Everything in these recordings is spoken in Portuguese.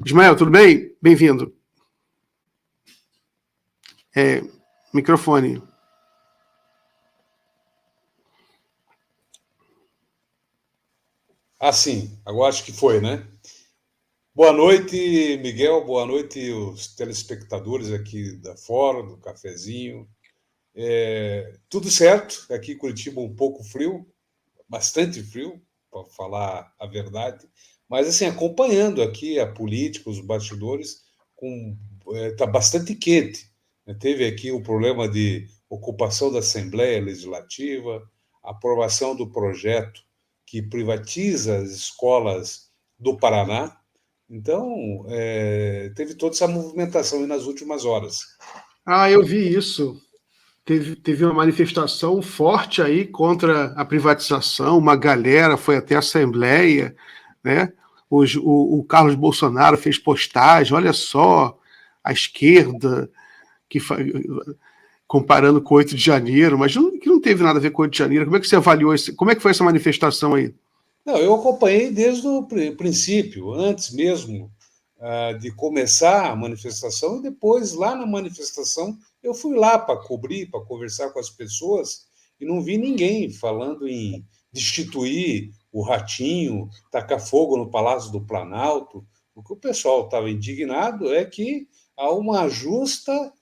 Ismael, tudo bem? Bem-vindo. Microfone. Sim, agora acho que foi, né? Boa noite, Miguel. Boa noite, os telespectadores aqui da Fora, do Cafezinho. Tudo certo, aqui em Curitiba um pouco frio, bastante frio, para falar a verdade. Mas, assim, acompanhando aqui a política, os bastidores, tá bastante quente, né? Teve aqui o problema de ocupação da Assembleia Legislativa, aprovação do projeto que privatiza as escolas do Paraná. Então, teve toda essa movimentação aí nas últimas horas. Eu vi isso. Teve uma manifestação forte aí contra a privatização, uma galera foi até a Assembleia, né? O Carlos Bolsonaro fez postagem, olha só, a esquerda, que comparando com o 8 de janeiro, mas que não teve nada a ver com o 8 de janeiro. Como é que você avaliou isso? Como é que foi essa manifestação aí? Não, eu acompanhei desde o princípio, antes mesmo de começar a manifestação, e depois, lá na manifestação, eu fui lá para cobrir, para conversar com as pessoas, e não vi ninguém falando em destituir o Ratinho, tacar fogo no Palácio do Planalto. O que o pessoal estava indignado é que há uma injusta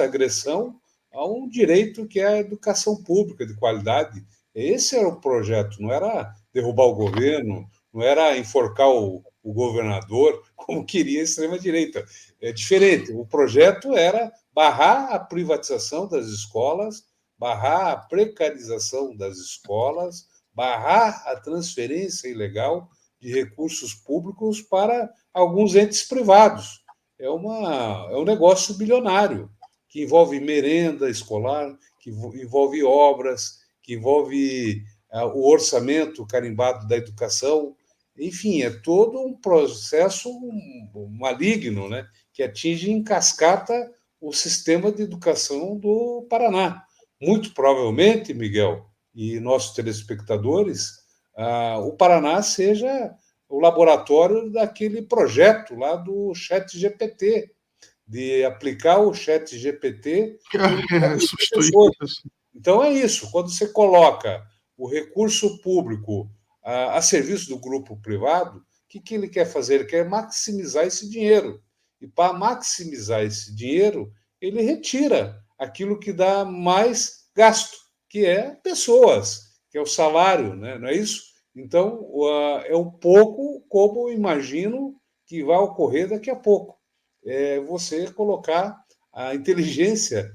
agressão a um direito que é a educação pública de qualidade. Esse era o projeto, não era derrubar o governo, não era enforcar o governador, como queria a extrema-direita. É diferente. O projeto era barrar a privatização das escolas, barrar a precarização das escolas, barrar a transferência ilegal de recursos públicos para alguns entes privados. É um negócio bilionário, que envolve merenda escolar, que envolve obras, que envolve o orçamento carimbado da educação. Enfim, é todo um processo maligno, né, que atinge em cascata o sistema de educação do Paraná. Muito provavelmente, Miguel e nossos telespectadores, o Paraná seja o laboratório daquele projeto lá do Chat GPT, de aplicar o Chat GPT no lugar dos professores. Então é isso, quando você coloca o recurso público a serviço do grupo privado, o que ele quer fazer? Ele quer maximizar esse dinheiro. E para maximizar esse dinheiro, ele retira aquilo que dá mais gasto, que é pessoas, que é o salário, né? Não é isso? Então, é um pouco como eu imagino que vai ocorrer daqui a pouco. É você colocar a inteligência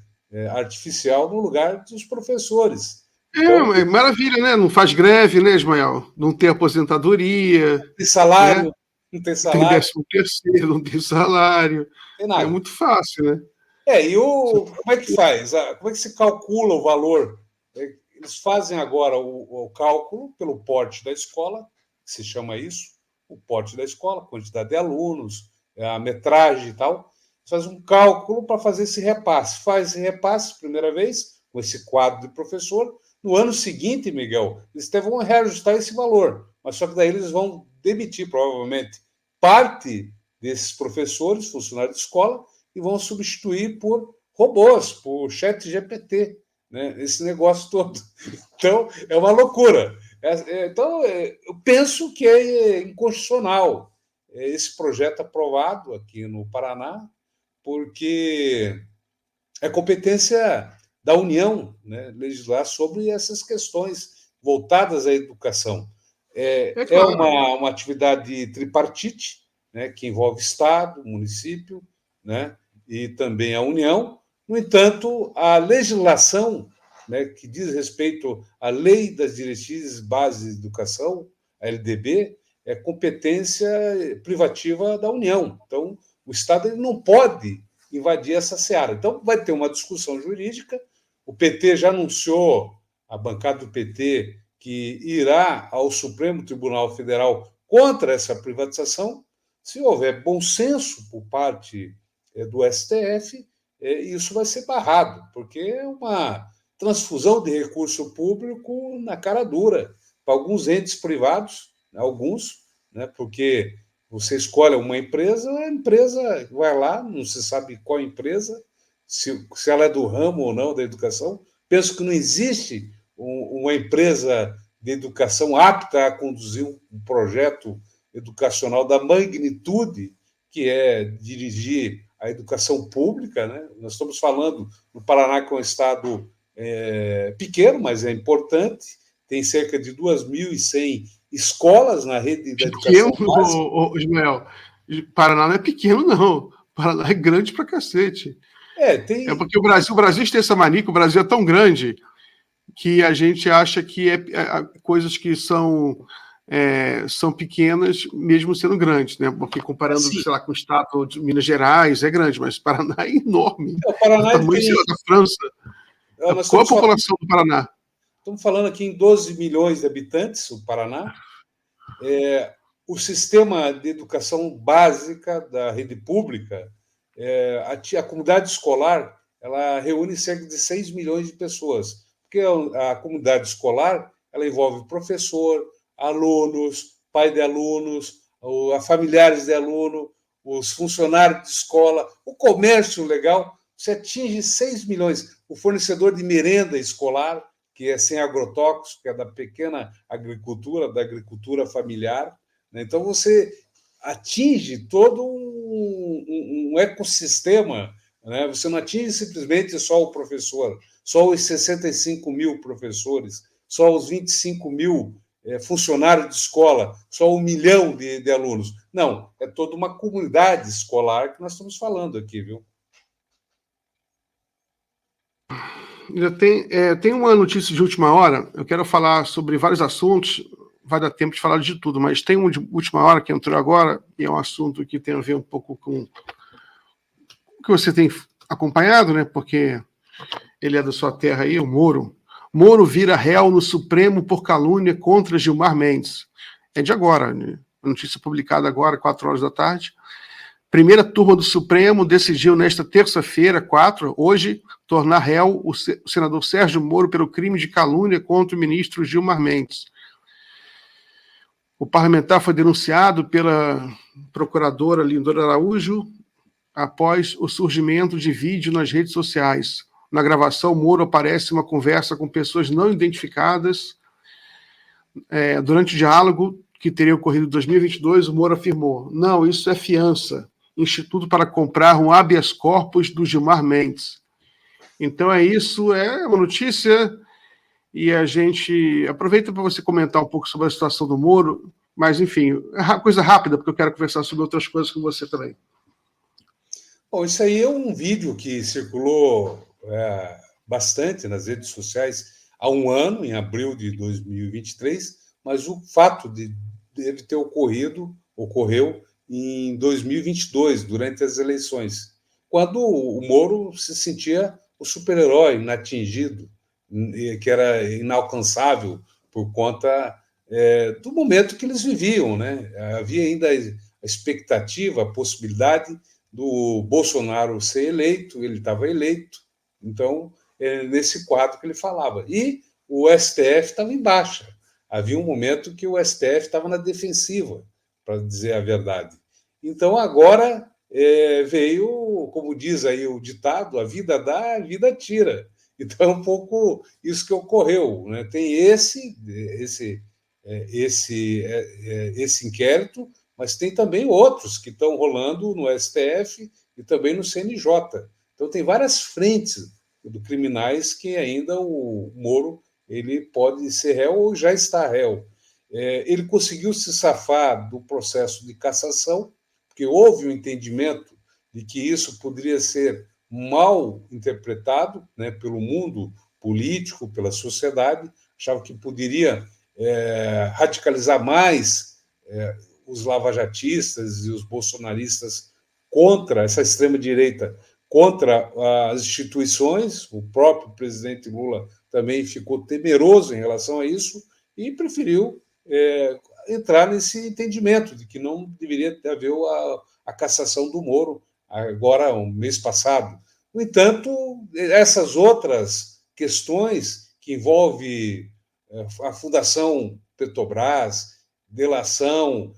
artificial no lugar dos professores. Então, É maravilha, né? Não faz greve, né, Ismael? Não tem aposentadoria, tem né? salário, não tem Não tem salário, 13º, não tem salário. não tem É nada. muito fácil, né? Como é que faz? Como é que se calcula o valor? Eles fazem agora o cálculo pelo porte da escola, que se chama isso, o porte da escola, quantidade de alunos, a metragem e tal. Eles fazem um cálculo para fazer esse repasse. Faz esse repasse, primeira vez, com esse quadro de professor. No ano seguinte, Miguel, eles até vão reajustar esse valor, mas só que daí eles vão demitir, provavelmente, parte desses professores, funcionários de escola, e vão substituir por robôs, por chat GPT, né? Esse negócio todo. Então, é uma loucura. Então, eu penso que é inconstitucional esse projeto aprovado aqui no Paraná, porque é competência da União, né, legislar sobre essas questões voltadas à educação. É É claro. uma atividade tripartite, né, que envolve Estado, município, né, e também a União. No entanto, a legislação, né, que diz respeito à Lei das Diretrizes Básicas de Educação, a LDB, é competência privativa da União. Então, o Estado ele não pode invadir essa seara. Então, vai ter uma discussão jurídica. O PT já anunciou, a bancada do PT, que irá ao Supremo Tribunal Federal contra essa privatização. Se houver bom senso por parte do STF, isso vai ser barrado, porque é uma transfusão de recurso público na cara dura para alguns entes privados, alguns, né, porque Você escolhe uma empresa, a empresa vai lá, não se sabe qual empresa, se ela é do ramo ou não da educação. Penso que não existe uma empresa de educação apta a conduzir um projeto educacional da magnitude que é dirigir a educação pública, né? Nós estamos falando do Paraná, que é um estado pequeno, mas é importante, tem cerca de 2.100 escolas na rede da Pequeno, educação básica. Ismael. Paraná não é pequeno, não. Paraná é grande pra cacete. É Tem. porque o Brasil tem essa mania, que o Brasil é tão grande que a gente acha que coisas que são pequenas, mesmo sendo grandes, né? Porque comparando, Assim, sei lá, com o estado de Minas Gerais, é grande, mas Paraná é enorme. o É o Paraná ele tamanho, sei tem. lá, da França. Nós Qual a população do Paraná? estamos falando aqui em 12 milhões de habitantes, o Paraná. O sistema de educação básica da rede pública, a comunidade escolar, ela reúne cerca de 6 milhões de pessoas, porque a comunidade escolar ela envolve professor, alunos, pai de alunos, familiares de aluno, os funcionários de escola, o comércio legal, você atinge 6 milhões. O fornecedor de merenda escolar, que é sem agrotóxicos, que é da pequena agricultura, da agricultura familiar. Então, você atinge todo um ecossistema, né? Você não atinge simplesmente só o professor, só os 65 mil professores, só os 25 mil funcionários de escola, só 1 milhão de alunos. Não, é toda uma comunidade escolar que nós estamos falando aqui, viu? Tem uma notícia de última hora, eu quero falar sobre vários assuntos, vai dar tempo de falar de tudo, mas tem um de última hora que entrou agora, e é um assunto que tem a ver um pouco com o que você tem acompanhado, né? Porque ele é da sua terra aí, o Moro. Moro vira réu no Supremo por calúnia contra Gilmar Mendes. É de agora, né? A notícia publicada agora, 4 horas da tarde. Primeira turma do Supremo decidiu nesta terça-feira, 4, hoje, tornar réu o senador Sérgio Moro pelo crime de calúnia contra o ministro Gilmar Mendes. O parlamentar foi denunciado pela procuradora Lindora Araújo após o surgimento de vídeo nas redes sociais. Na gravação, Moro aparece em uma conversa com pessoas não identificadas. Durante o diálogo que teria ocorrido em 2022, o Moro afirmou: não, isso é fiança. Instituto para comprar um habeas corpus do Gilmar Mendes. Então isso, é uma notícia, e a gente aproveita para você comentar um pouco sobre a situação do Moro, mas enfim, coisa rápida, porque eu quero conversar sobre outras coisas com você também. Bom, isso aí é um vídeo que circulou bastante nas redes sociais há um ano, em abril de 2023, mas o fato de ele ter ocorreu em 2022, durante as eleições, quando o Moro se sentia o super-herói inatingido, que era inalcançável por conta do momento que eles viviam, né? Havia ainda a expectativa, a possibilidade do Bolsonaro ser eleito, ele estava eleito, então nesse quadro que ele falava. E o STF estava em baixa. Havia um momento que o STF estava na defensiva, para dizer a verdade. Então agora veio, como diz aí o ditado, a vida dá, a vida tira. Então é um pouco isso que ocorreu, né? Tem esse inquérito, mas tem também outros que estão rolando no STF e também no CNJ. Então tem várias frentes do criminais que ainda o Moro ele pode ser réu ou já está réu. Ele conseguiu se safar do processo de cassação, porque houve um entendimento de que isso poderia ser mal interpretado, né, pelo mundo político, pela sociedade, achava que poderia radicalizar mais os lavajatistas e os bolsonaristas contra essa extrema-direita, contra as instituições. O próprio presidente Lula também ficou temeroso em relação a isso e preferiu entrar nesse entendimento de que não deveria haver a cassação do Moro, agora, um mês passado. No entanto, essas outras questões que envolvem a Fundação Petrobras, delação,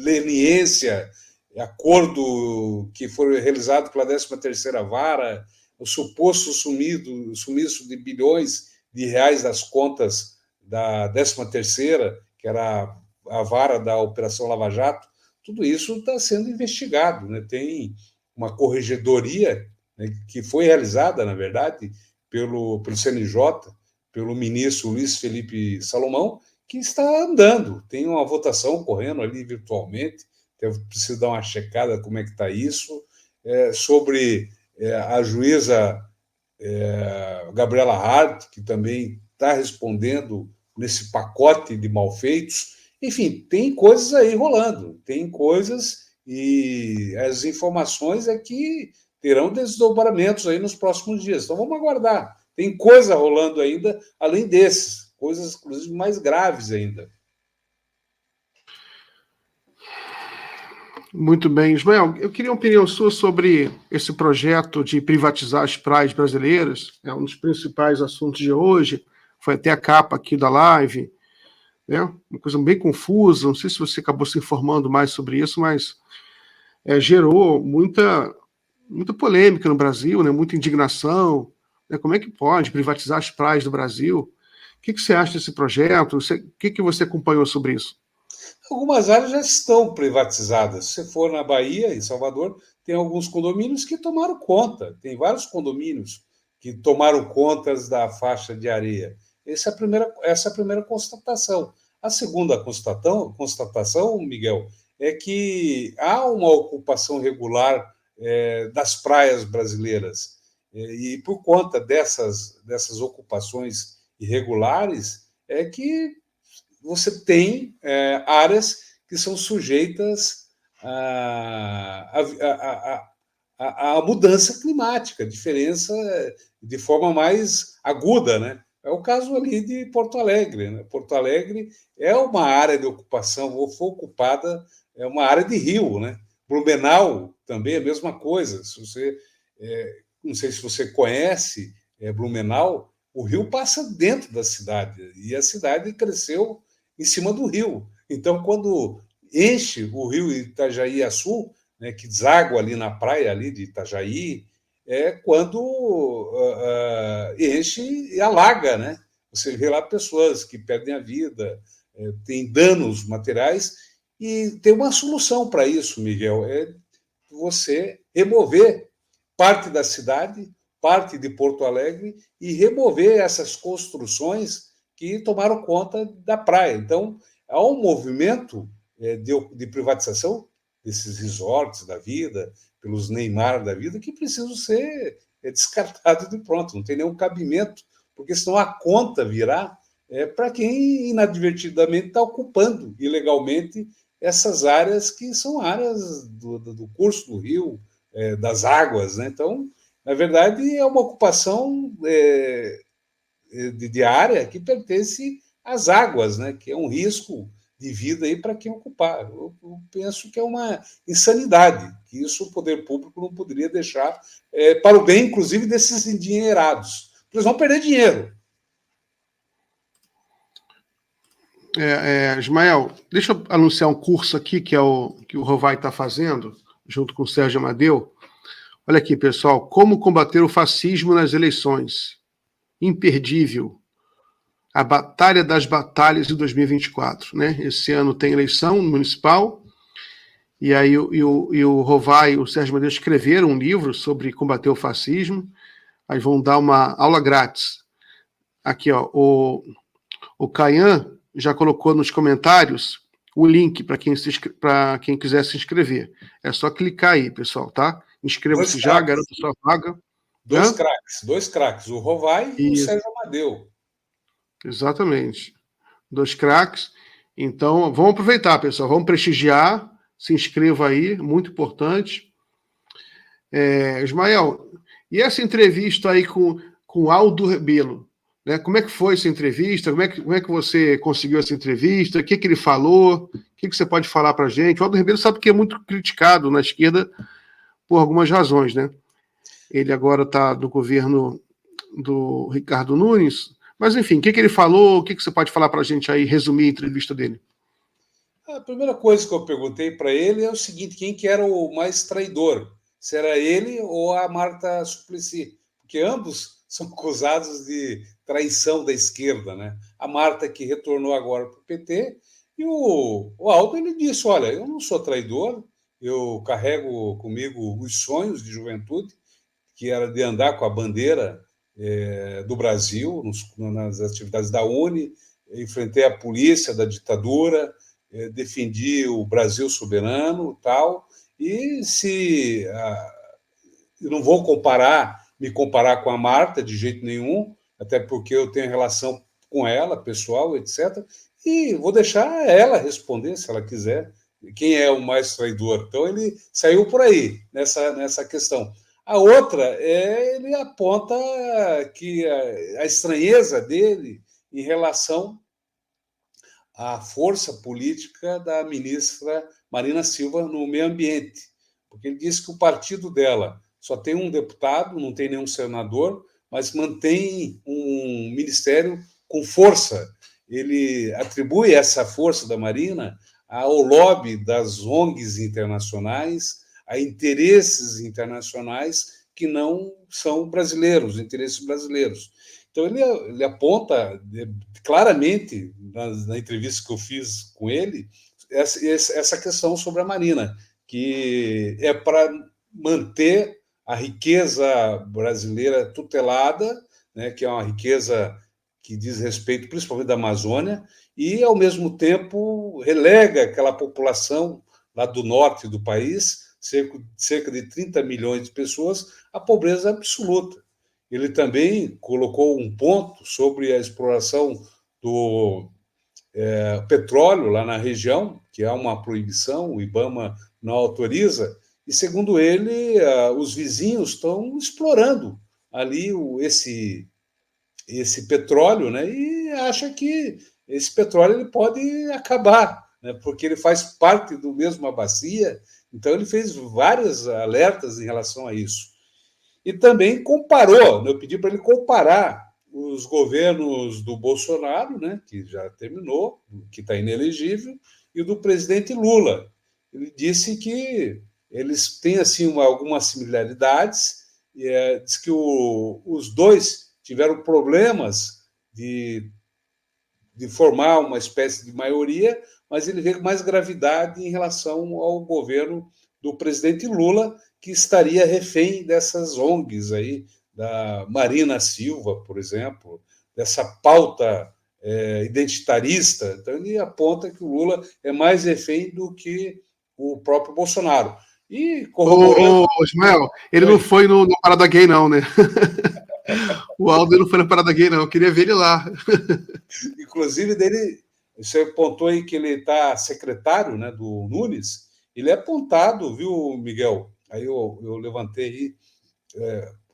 leniência, acordo que foi realizado pela 13ª Vara, o suposto sumiço de bilhões de reais das contas da 13ª, que era a vara da Operação Lava Jato, tudo isso está sendo investigado, né? Tem uma corregedoria, né, que foi realizada, na verdade, pelo CNJ, pelo ministro Luiz Felipe Salomão, que está andando. Tem uma votação ocorrendo ali virtualmente, eu preciso dar uma checada como é que está isso, sobre a juíza Gabriela Hart, que também está respondendo nesse pacote de malfeitos. Enfim, tem coisas aí rolando, tem coisas, e as informações é que terão desdobramentos aí nos próximos dias. Então vamos aguardar. Tem coisa rolando ainda, além desses, coisas inclusive mais graves ainda. Muito bem, Ismael. Eu queria uma opinião sua sobre esse projeto de privatizar as praias brasileiras. É um dos principais assuntos de hoje. Foi até a capa aqui da live, né? Uma coisa bem confusa. Não sei se você acabou se informando mais sobre isso, mas gerou muita polêmica no Brasil, né? Muita indignação. Né? Como é que pode privatizar as praias do Brasil? O que você acha desse projeto? O que você acompanhou sobre isso? Algumas áreas já estão privatizadas. Se for na Bahia, em Salvador, tem alguns condomínios que tomaram conta. Tem vários condomínios que tomaram contas da faixa de areia. Essa é a primeira constatação. A segunda constatação, Miguel, é que há uma ocupação regular das praias brasileiras. E por conta dessas ocupações irregulares, é que você tem áreas que são sujeitas à mudança climática, diferença de forma mais aguda, né? É o caso ali de Porto Alegre, né? Porto Alegre é uma área de ocupação, ou foi ocupada, é uma área de rio, né? Blumenau também é a mesma coisa. Se você, não sei se você conhece Blumenau, o rio passa dentro da cidade e a cidade cresceu em cima do rio. Então, quando enche o rio Itajaí-Açu, né, que deságua ali na praia ali de Itajaí, é quando enche e alaga, né? Você vê lá pessoas que perdem a vida, tem danos materiais, e tem uma solução para isso, Miguel, é você remover parte da cidade, parte de Porto Alegre, e remover essas construções que tomaram conta da praia. Então, há um movimento de privatização desses resorts da vida, pelos Neymar da vida, que precisam ser descartados de pronto, não tem nenhum cabimento, porque senão a conta virá para quem inadvertidamente está ocupando ilegalmente essas áreas que são áreas do curso do rio, das águas, né? Então, na verdade, é uma ocupação de área que pertence às águas, né? Que é um risco de vida aí para quem ocupar. Eu penso que é uma insanidade, que isso o poder público não poderia deixar para o bem, inclusive, desses endinheirados. Eles vão perder dinheiro. Ismael, deixa eu anunciar um curso aqui que o Rovai está fazendo, junto com o Sérgio Amadeu. Olha aqui, pessoal, como combater o fascismo nas eleições. Imperdível. A Batalha das Batalhas de 2024. Né? Esse ano tem eleição municipal, e aí o Rovai e o Sérgio Amadeu escreveram um livro sobre combater o fascismo, aí vão dar uma aula grátis. Aqui, ó, o Caian já colocou nos comentários o link para quem quiser se inscrever. É só clicar aí, pessoal, tá? Inscreva-se já, garanta sua vaga. Dois craques, o Rovai e o Sérgio Amadeu. Exatamente. 2 craques. Então, vamos aproveitar, pessoal. Vamos prestigiar. Se inscreva aí, muito importante. Ismael, e essa entrevista aí com Aldo Rebelo? Né? Como é que foi essa entrevista? Como é que você conseguiu essa entrevista? O que ele falou? O que você pode falar para a gente? O Aldo Rebelo sabe que é muito criticado na esquerda por algumas razões, né? Ele agora está no governo do Ricardo Nunes. Mas, enfim, o que ele falou? O que você pode falar para a gente aí, resumir a entrevista dele? A primeira coisa que eu perguntei para ele é o seguinte: quem que era o mais traidor? Se era ele ou a Marta Suplicy? Porque ambos são acusados de traição da esquerda, né? A Marta, que retornou agora para o PT, e o Aldo, ele disse: olha, eu não sou traidor, eu carrego comigo os sonhos de juventude, que era de andar com a bandeira do Brasil nas atividades da UNE, enfrentei a polícia da ditadura, defendi o Brasil soberano, tal, e se eu não vou me comparar com a Marta de jeito nenhum, até porque eu tenho relação com ela, pessoal, etc. E vou deixar ela responder, se ela quiser, quem é o mais traidor. Então ele saiu por aí nessa questão. A outra ele aponta que a estranheza dele em relação à força política da ministra Marina Silva no meio ambiente, porque ele disse que o partido dela só tem um deputado, não tem nenhum senador, mas mantém um ministério com força. Ele atribui essa força da Marina ao lobby das ONGs internacionais, a interesses internacionais que não são brasileiros, interesses brasileiros. Então, ele aponta claramente, na entrevista que eu fiz com ele, essa questão sobre a Marina, que é para manter a riqueza brasileira tutelada, né, que é uma riqueza que diz respeito principalmente da Amazônia, e, ao mesmo tempo, relega aquela população lá do norte do país, cerca de 30 milhões de pessoas, à pobreza absoluta. Ele também colocou um ponto sobre a exploração do petróleo lá na região, que há uma proibição, o IBAMA não autoriza, e, segundo ele, os vizinhos estão explorando ali esse petróleo, né, e acha que esse petróleo ele pode acabar, né, porque ele faz parte do mesma bacia, então ele fez vários alertas em relação a isso. E também comparou, né, eu pedi para ele comparar os governos do Bolsonaro, né, que já terminou, que está inelegível, e o do presidente Lula. Ele disse que eles têm assim algumas similaridades, e diz que os dois tiveram problemas de formar uma espécie de maioria, mas ele vê com mais gravidade em relação ao governo do presidente Lula, que estaria refém dessas ONGs aí, da Marina Silva, por exemplo, dessa pauta identitarista. Então, ele aponta que o Lula é mais refém do que o próprio Bolsonaro. E corroborando. Ô, Ismael, ele não foi na Parada Gay, não, né? O Aldo não foi na Parada Gay, não. Eu queria ver ele lá. Inclusive, você apontou aí que ele está secretário, né, do Nunes. Ele é apontado, viu, Miguel? Aí eu levantei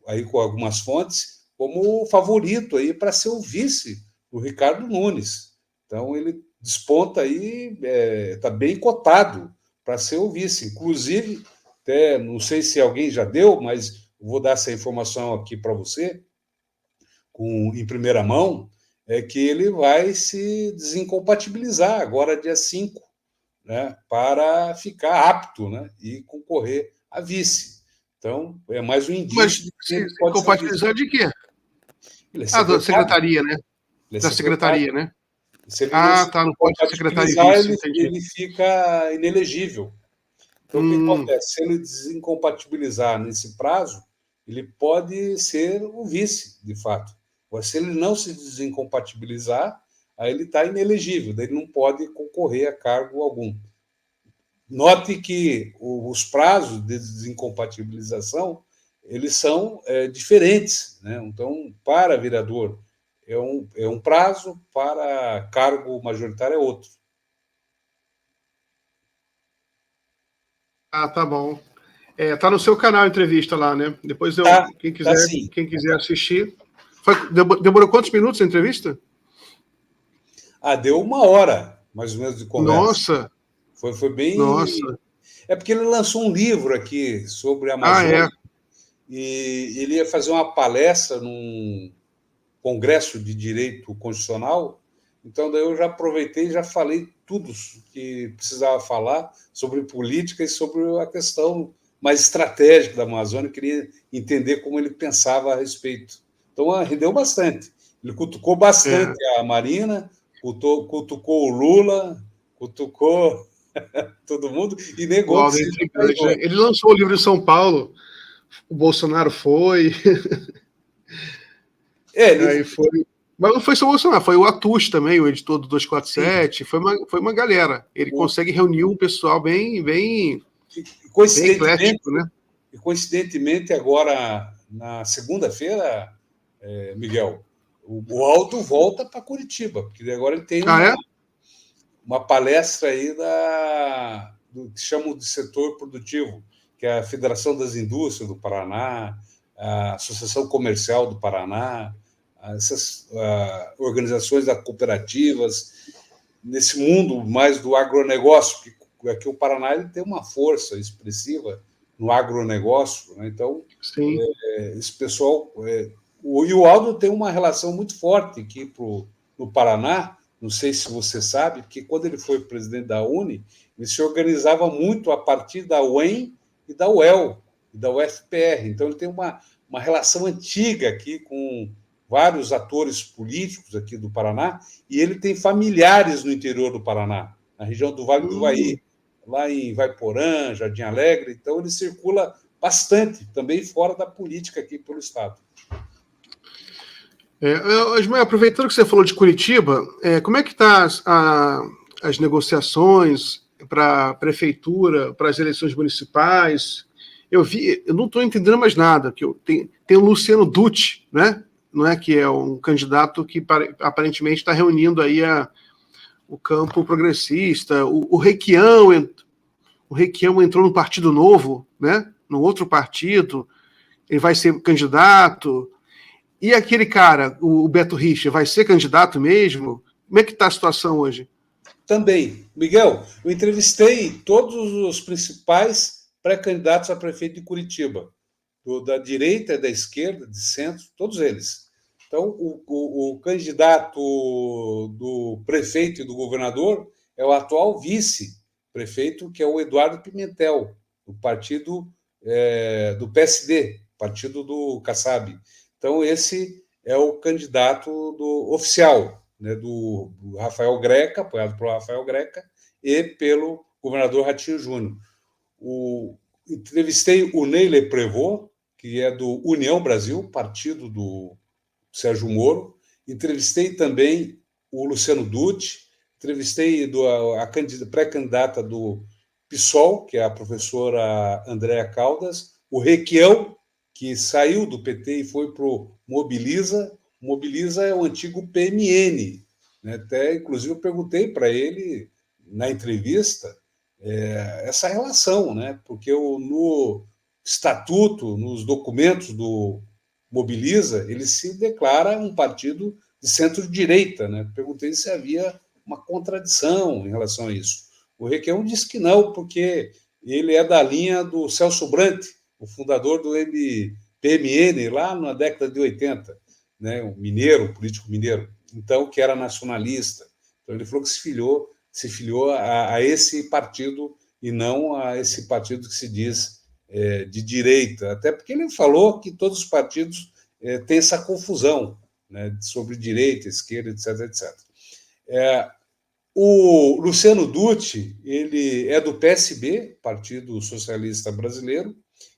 aí com algumas fontes como favorito aí para ser o vice do Ricardo Nunes. Então ele desponta aí, está bem cotado para ser o vice. Inclusive, até não sei se alguém já deu, mas vou dar essa informação aqui para você, em primeira mão, é que ele vai se desincompatibilizar agora, dia 5, né, para ficar apto, né, e concorrer a vice. Então, é mais um Mas indício de que se ele pode ser vice. compatibilizar de quê? Ele é Ah, da secretário. secretaria, né? Ele é Da secretário. secretaria, né? Se ele não Ah, se tá. Não pode ser secretário e compatibilizar, vice, ele, entendi. ele fica inelegível. Então, o que acontece? Se ele desincompatibilizar nesse prazo, ele pode ser o vice, de fato. Mas se ele não se desincompatibilizar, aí ele está inelegível, daí ele não pode concorrer a cargo algum. Note que os prazos de desincompatibilização eles são diferentes, né? Então, para vereador é um prazo, para cargo majoritário é outro. Ah, tá bom. Tá no seu canal a entrevista lá, né? Depois Tá, tá sim. quem quiser assistir. Demorou quantos minutos a entrevista? Deu 1 hora, mais ou menos, de conversa. Nossa, Foi bem. nossa. É porque ele lançou um livro aqui sobre a Ah, é. Amazônia e ele ia fazer uma palestra num congresso de direito constitucional. Então, daí eu já aproveitei e já falei tudo que precisava falar sobre política e sobre a questão mais estratégica da Amazônia, queria entender como ele pensava a respeito. Então, rendeu bastante. Ele cutucou bastante a Marina, cutucou o Lula, cutucou todo mundo e O negou que Aldo é seja intrigante, né? traidor. Ele lançou o livro em São Paulo, o Bolsonaro foi, Ele aí foi. Mas não foi só o Bolsonaro, foi o Atus também, o editor do sim, 247, foi uma galera. Ele o, consegue reunir um pessoal bem coincidentemente, eclético, né? coincidentemente, agora, na segunda-feira, Miguel, o Aldo volta para Curitiba, porque agora ele tem Ah, é? uma palestra aí do que chamam de setor produtivo, que é a Federação das Indústrias do Paraná, a Associação Comercial do Paraná, essas organizações da cooperativas, nesse mundo mais do agronegócio, que aqui o Paraná ele tem uma força expressiva no agronegócio, né? Então, Sim. esse pessoal. E o Aldo tem uma relação muito forte aqui no Paraná, não sei se você sabe, porque quando ele foi presidente da Uni, ele se organizava muito a partir da UEM e da UEL, e da UFPR. Então, ele tem uma relação antiga aqui com vários atores políticos aqui do Paraná, e ele tem familiares no interior do Paraná, na região do Vale do Ivaí, lá em Vaiporã, Jardim Alegre. Então, ele circula bastante, também fora da política aqui pelo Estado. Osmar, aproveitando que você falou de Curitiba, como é que estão as negociações para a prefeitura, para as eleições municipais? Eu não estou entendendo mais nada. Tem o Luciano Dutti, né? Não é, que é um candidato que aparentemente está reunindo aí o campo progressista. O Requião entrou no Partido Novo, né? No outro partido, ele vai ser candidato. E aquele cara, o Beto Richa, vai ser candidato mesmo? Como é que está a situação hoje? Também, Miguel, eu entrevistei todos os principais pré-candidatos a prefeito de Curitiba, da direita, da esquerda, de centro, todos eles. Então, o candidato do prefeito e do governador é o atual vice-prefeito, que é o Eduardo Pimentel, do partido do PSD, partido do Kassab. Então, esse é o candidato oficial, né, do Rafael Greca, apoiado pelo Rafael Greca, e pelo governador Ratinho Júnior. Entrevistei o Neyle Prevot, que é do União Brasil, partido do Sérgio Moro. Entrevistei também o Luciano Dutti, entrevistei a pré-candidata do PSOL, que é a professora Andréa Caldas, o Requião, que saiu do PT e foi para o Mobiliza. Mobiliza é o antigo PMN. Né? Até, inclusive, eu perguntei para ele, na entrevista, essa relação, né? Porque no estatuto, nos documentos do Mobiliza, ele se declara um partido de centro-direita. Né? Perguntei se havia uma contradição em relação a isso. O Requião disse que não, porque ele é da linha do Celso Brandt, o fundador do PMN, lá na década de 80, né? Um mineiro, um político mineiro, então, que era nacionalista. Então, ele falou que se filiou a esse partido e não a esse partido que se diz de direita, até porque ele falou que todos os partidos têm essa confusão, né, sobre direita, esquerda, etc, etc. O Luciano Dutti, ele é do PSB, Partido Socialista Brasileiro,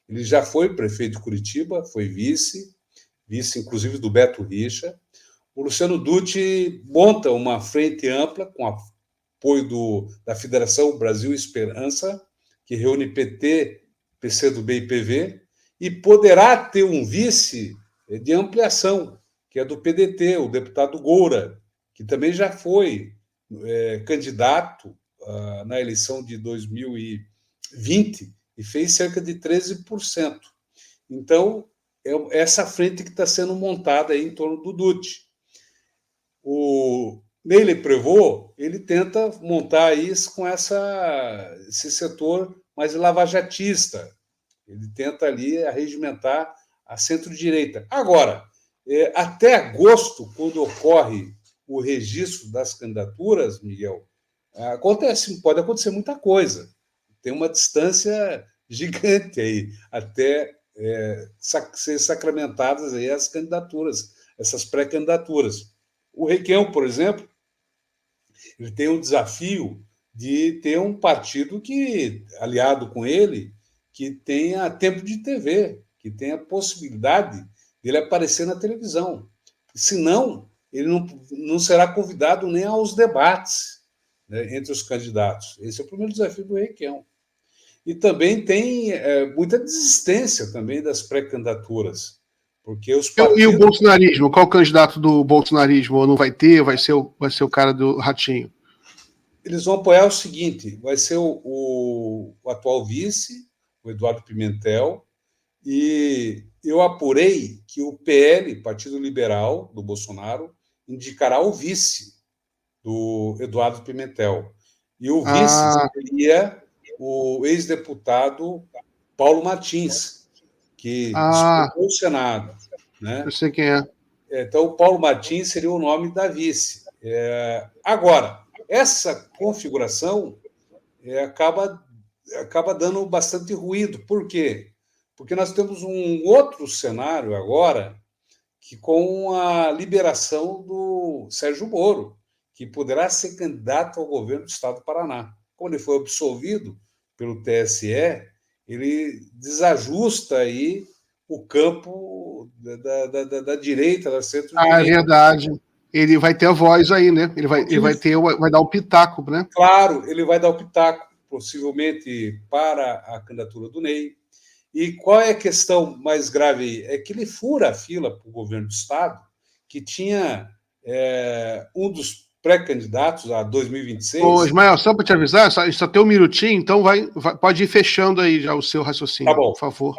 ele já foi prefeito de Curitiba, foi vice inclusive do Beto Richa. O Luciano Dutti monta uma frente ampla com apoio da Federação Brasil Esperança, que reúne PT, PCdoB e PV, e poderá ter um vice de ampliação, que é do PDT, o deputado Goura, que também já foi candidato na eleição de 2020 e fez cerca de 13%. Então, é essa frente que está sendo montada aí em torno do Dutti. O Neyle Prevot, ele tenta montar isso com esse setor mais lavajatista. Ele tenta ali arregimentar a centro-direita. Agora, até agosto, quando ocorre o registro das candidaturas, Miguel, pode acontecer muita coisa. Tem uma distância gigante aí, até ser sacramentadas aí as candidaturas, essas pré-candidaturas. O Requião, por exemplo, ele tem um desafio de ter um partido que, aliado com ele, que tenha tempo de TV, que tenha possibilidade dele aparecer na televisão. Senão, ele não será convidado nem aos debates, né, entre os candidatos. Esse é o primeiro desafio do Requião. E também tem muita desistência também das pré-candidaturas, porque os partidos... E o bolsonarismo? Qual o candidato do bolsonarismo? Ou não vai ter? Vai ser o cara do Ratinho? Eles vão apoiar o seguinte, vai ser o atual vice, o Eduardo Pimentel, e eu apurei que o PL, Partido Liberal, do Bolsonaro, indicará o vice do Eduardo Pimentel. E o vice seria o ex-deputado Paulo Martins, que disputou o Senado. Né? Eu sei quem é. Então, o Paulo Martins seria o nome da vice. Agora, essa configuração acaba dando bastante ruído. Por quê? Porque nós temos um outro cenário agora, que com a liberação do Sérgio Moro, que poderá ser candidato ao governo do Estado do Paraná. Quando ele foi absolvido pelo TSE, ele desajusta aí o campo da direita, da centro-direita. É verdade. Ele vai ter a voz aí, né? Ele vai dar o pitaco, né? Claro, ele vai dar o pitaco, possivelmente para a candidatura do Ney. E qual é a questão mais grave aí? É que ele fura a fila para o governo do Estado, que tinha um dos pré-candidatos a 2026. Ô, Ismael, só para te avisar, só tem um minutinho, então pode ir fechando aí já o seu raciocínio, tá bom, por favor.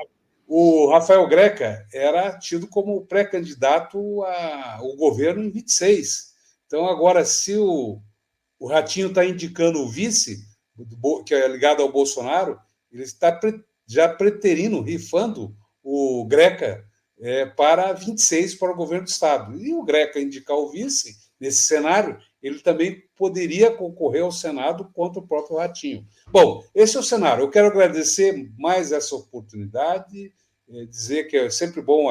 O Rafael Greca era tido como pré-candidato ao governo em 26. Então, agora, se o Ratinho está indicando o vice, que é ligado ao Bolsonaro, ele está já preterindo, rifando o Greca para 26 para o governo do Estado. E o Greca indicar o vice, nesse cenário, ele também poderia concorrer ao Senado contra o próprio Ratinho. Bom, esse é o cenário. Eu quero agradecer mais essa oportunidade, dizer que é sempre bom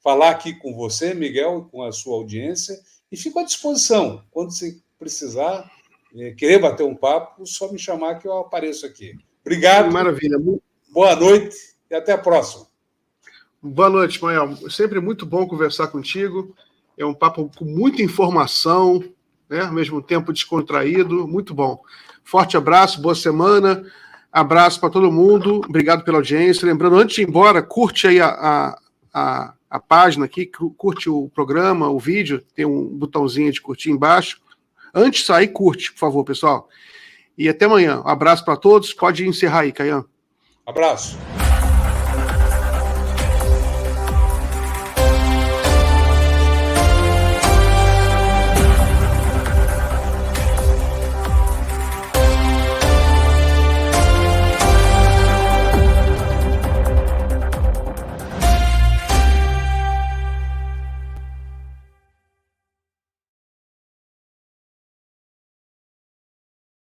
falar aqui com você, Miguel, e com a sua audiência, e fico à disposição. Quando você precisar, querer bater um papo, só me chamar que eu apareço aqui. Obrigado. Maravilha. Boa noite e até a próxima. Boa noite, Ismael. Sempre muito bom conversar contigo. É um papo com muita informação, né? Ao mesmo tempo descontraído. Muito bom. Forte abraço, boa semana. Abraço para todo mundo. Obrigado pela audiência. Lembrando, antes de ir embora, curte aí a página aqui, curte o programa, o vídeo. Tem um botãozinho de curtir embaixo. Antes de sair, curte, por favor, pessoal. E até amanhã. Um abraço para todos. Pode encerrar aí, Caian. Abraço.